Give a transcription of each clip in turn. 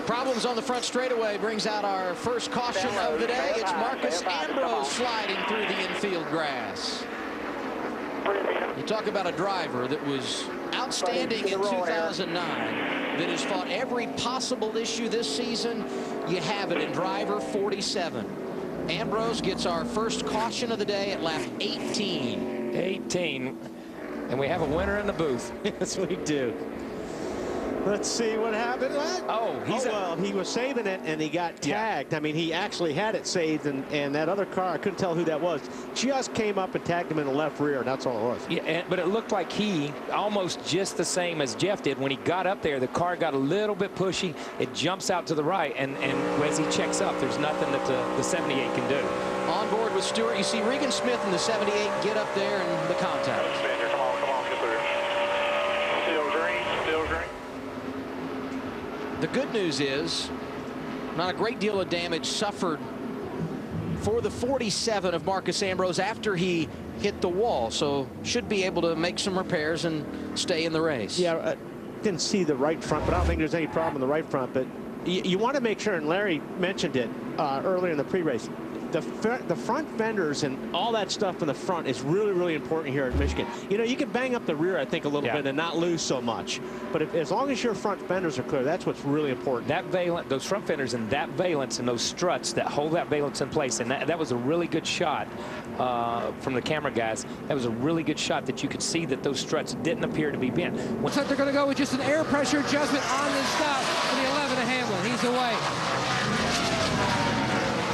Problems on the front straightaway brings out our first caution of the day. It's Marcos Ambrose sliding through the infield grass. You talk about a driver that was outstanding in 2009, that has fought every possible issue this season. You have it in driver 47. Ambrose gets our first caution of the day at lap 18. 18. And we have a winner in the booth. Yes, we do. Let's see what happened. Well, he was saving it and he got tagged. I mean, he actually had it saved, and that other car, I couldn't tell who that was, just came up and tagged him in the left rear. That's all it was. Yeah, but it looked like he almost just the same as Jeff did. When he got up there, the car got a little bit pushy. It jumps out to the right, and as he checks up, there's nothing that the 78 can do. On board with Stewart, you see Regan Smith in the 78 get up there and the contact. Come on, get through. Still green, still green. The good news is not a great deal of damage suffered for the 47 of Marcos Ambrose after he hit the wall, so should be able to make some repairs and stay in the race. Yeah, didn't see the right front, but I don't think there's any problem in the right front. But you want to make sure, and Larry mentioned it earlier in the pre-race, the front fenders and all that stuff in the front is really, really important here at Michigan. You know, you can bang up the rear, I think, a little bit and not lose so much. But as long as your front fenders are clear, that's what's really important. That valence, those front fenders and that valence and those struts that hold that valence in place, and that was a really good shot from the camera guys. That was a really good shot that you could see that those struts didn't appear to be bent. Looks like they're going to go with just an air pressure adjustment on this stop for the 11 of Hamlin. He's away.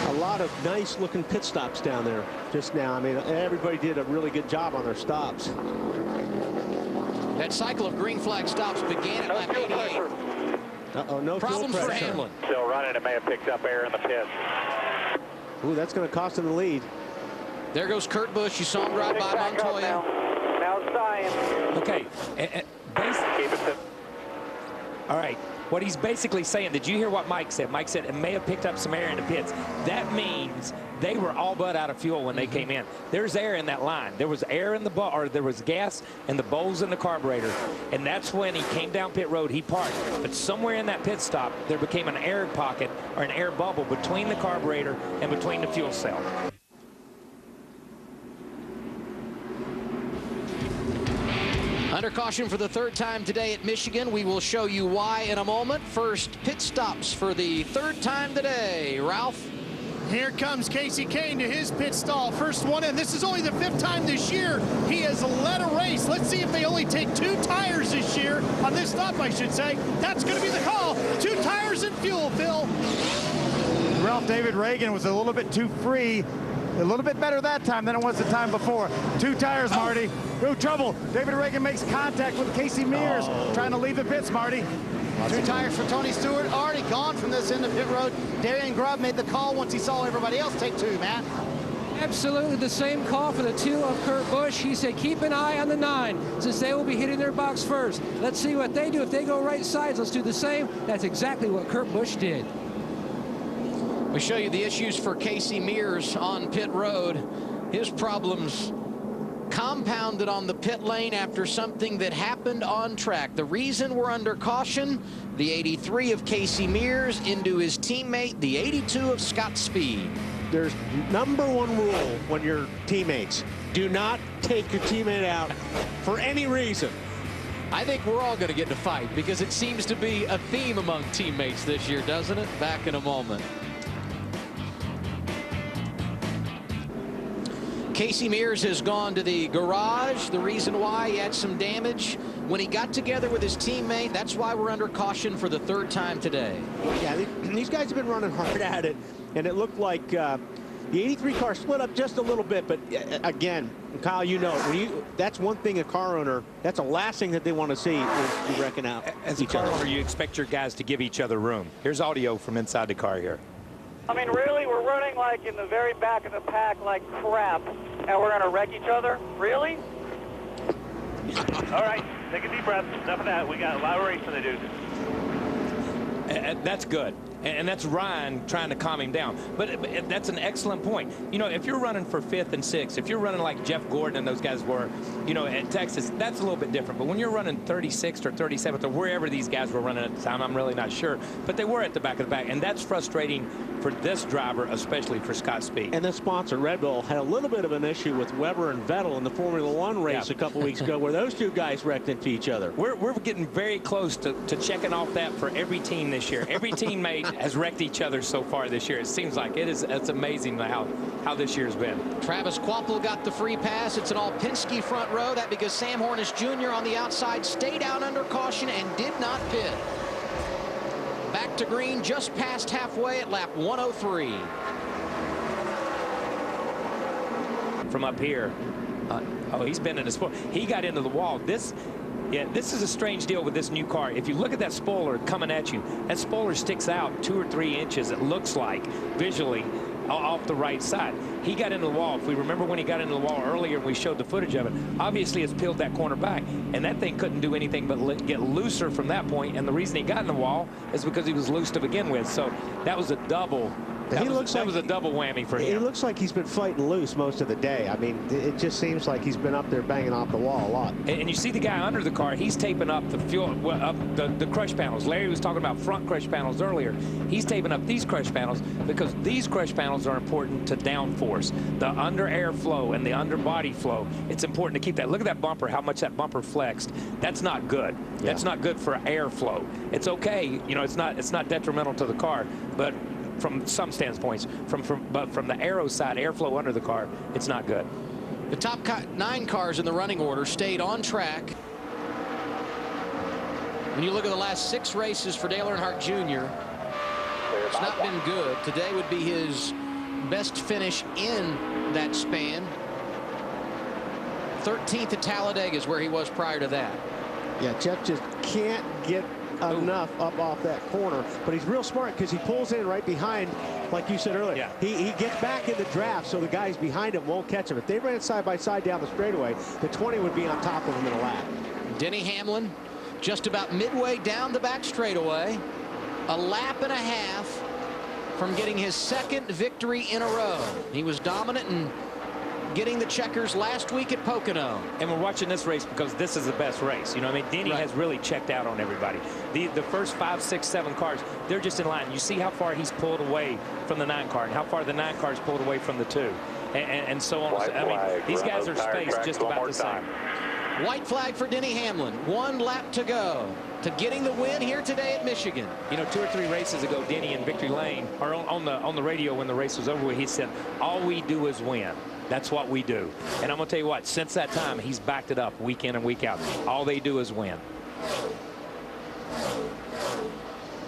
A lot of nice looking pit stops down there just now. I mean, everybody did a really good job on their stops. That cycle of green flag stops began at lap 88. Uh-oh, no problems fuel for pressure. Hamlin. Still running, it may have picked up air in the pits. Ooh, that's going to cost him the lead. There goes Kurt Busch. You saw him drive by Montoya. Now it's dying. Okay. Keep it. All right. What he's basically saying, did you hear what Mike said? Mike said it may have picked up some air in the pits. That means they were all but out of fuel when they came in. There's air in that line. There was air in the or there was gas in the bowls in the carburetor, and that's when he came down pit road. He parked, but somewhere in that pit stop, there became an air pocket or an air bubble between the carburetor and between the fuel cell. Under caution for the third time today at Michigan. We will show you why in a moment. First, pit stops for the third time today. Ralph? Here comes Kasey Kahne to his pit stall. First one in. This is only the 5th time this year he has led a race. Let's see if they only take 2 tires this year on this stop, I should say. That's going to be the call. 2 tires and fuel, Phil. Ralph, David Ragan was a little bit too free. A little bit better that time than it was the time before. 2 tires, Marty. No trouble. David Ragan makes contact with Casey Mears, trying to leave the pits, Marty. 2 tires for Tony Stewart. Already gone from this end of pit road. Darian Grubb made the call once he saw everybody else take 2, Matt. Absolutely the same call for the 2 of Kurt Busch. He said keep an eye on the 9 since they will be hitting their box first. Let's see what they do. If they go right sides, let's do the same. That's exactly what Kurt Busch did. We show you the issues for Casey Mears on pit road. His problems compounded on the pit lane after something that happened on track. The reason we're under caution, the 83 of Casey Mears into his teammate, the 82 of Scott Speed. There's #1 rule when you're teammates. Do not take your teammate out for any reason. I think we're all going to get in a fight because it seems to be a theme among teammates this year, doesn't it? Back in a moment. Casey Mears has gone to the garage. The reason why, he had some damage when he got together with his teammate. That's why we're under caution for the 3rd time today. Yeah, these guys have been running hard at it, and it looked like the 83 car split up just a little bit. But again, Kyle, you know, that's one thing a car owner, that's the last thing that they want to see is you reckon out. As a car owner, you expect your guys to give each other room. Here's audio from inside the car here. I mean, really, we're running like in the very back of the pack like crap, and we're going to wreck each other? Really? All right, take a deep breath. Enough of that. We got a lot of racing to do. That's good. And that's Ryan trying to calm him down. But that's an excellent point. You know, if you're running for 5th and 6th, if you're running like Jeff Gordon and those guys were, you know, at Texas, that's a little bit different. But when you're running 36th or 37th or wherever these guys were running at the time, I'm really not sure. But they were at the back of the pack. And that's frustrating for this driver, especially for Scott Speed. And the sponsor, Red Bull, had a little bit of an issue with Weber and Vettel in the Formula One race a couple weeks ago, where those two guys wrecked into each other. We're getting very close to checking off that for every team this year. Every teammate has wrecked each other so far this year. It seems like it's amazing how this year's been. Travis Kvapil got the free pass. It's an all Penske front row. That because Sam Hornish Jr. on the outside stayed out under caution and did not pit. Back to green just past halfway at lap 103. From up here, oh, he's been in the sport. He got into the wall. This is a strange deal with this new car. If you look at that spoiler coming at you, that spoiler sticks out 2 or 3 inches, it looks like, visually, off the right side. He got into the wall. If we remember when he got into the wall earlier, we showed the footage of it. Obviously, it's peeled that corner back, and that thing couldn't do anything but get looser from that point. And the reason he got in the wall is because he was loose to begin with. So that was a double. That was a double whammy for him. He looks like he's been fighting loose most of the day. I mean, it just seems like he's been up there banging off the wall a lot. And you see the guy under the car, he's taping up the fuel, up the crush panels. Larry was talking about front crush panels earlier. He's taping up these crush panels because these crush panels are important to downforce. The under air flow and the under body flow, it's important to keep that. Look at that bumper, how much that bumper flexed. That's not good. Yeah. That's not good for air flow. It's okay, you know, it's not detrimental to the car, but from some standpoints, but from the aero side, airflow under the car, it's not good. The top 9 cars in the running order stayed on track. When you look at the last 6 races for Dale Earnhardt Jr., it's not been good. Today would be his best finish in that span. 13th at Talladega is where he was prior to that. Yeah, Jeff just can't get enough up off that corner, but he's real smart because he pulls in right behind, like you said earlier. Yeah. He gets back in the draft so the guys behind him won't catch him. If they ran side by side down the straightaway, the 20 would be on top of him in a lap. Denny Hamlin just about midway down the back straightaway, a lap and a half from getting his 2nd victory in a row. He was dominant and getting the checkers last week at Pocono. And we're watching this race because this is the best race. You know, I mean, Denny has really checked out on everybody. The first 5, 6, 7 cars, they're just in line. You see how far he's pulled away from the 9 car and how far the 9 cars pulled away from the 2. And so on. I mean, these guys are spaced just about the same. White flag for Denny Hamlin. 1 lap to go to getting the win here today at Michigan. You know, 2 or 3 races ago, Denny in Victory Lane, or on the radio when the race was over with, he said, all we do is win. That's what we do. And I'm going to tell you what, since that time, he's backed it up week in and week out. All they do is win.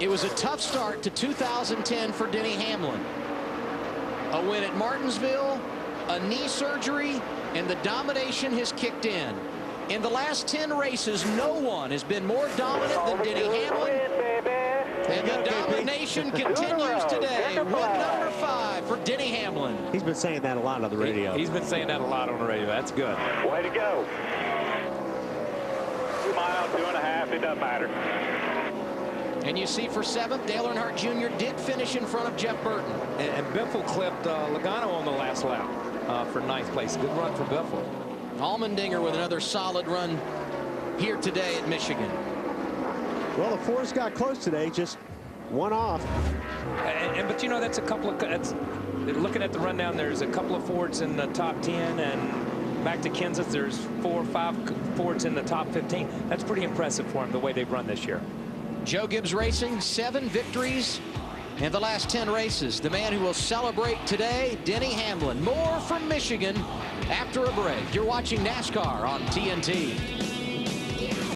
It was a tough start to 2010 for Denny Hamlin. A win at Martinsville, a knee surgery, and the domination has kicked in. In the last 10 races, no one has been more dominant than Denny Hamlin. And the domination continues today. Win number 5 for Denny Hamlin. He's been saying that a lot on the radio. He's been saying that a lot on the radio. That's good. Way to go. 2 miles, 2.5, it doesn't matter. And you see for 7th, Dale Earnhardt Jr. did finish in front of Jeff Burton. And Biffle clipped Logano on the last lap for 9th place. Good run for Biffle. Allmendinger with another solid run here today at Michigan. Well, the Fords got close today, just one off. But you know, that's a couple of, looking at the rundown, there's a couple of Fords in the top 10, and back to Kansas, there's 4 or 5 Fords in the top 15. That's pretty impressive for him, the way they've run this year. Joe Gibbs Racing, 7 victories in the last 10 races. The man who will celebrate today, Denny Hamlin. More from Michigan after a break. You're watching NASCAR on TNT.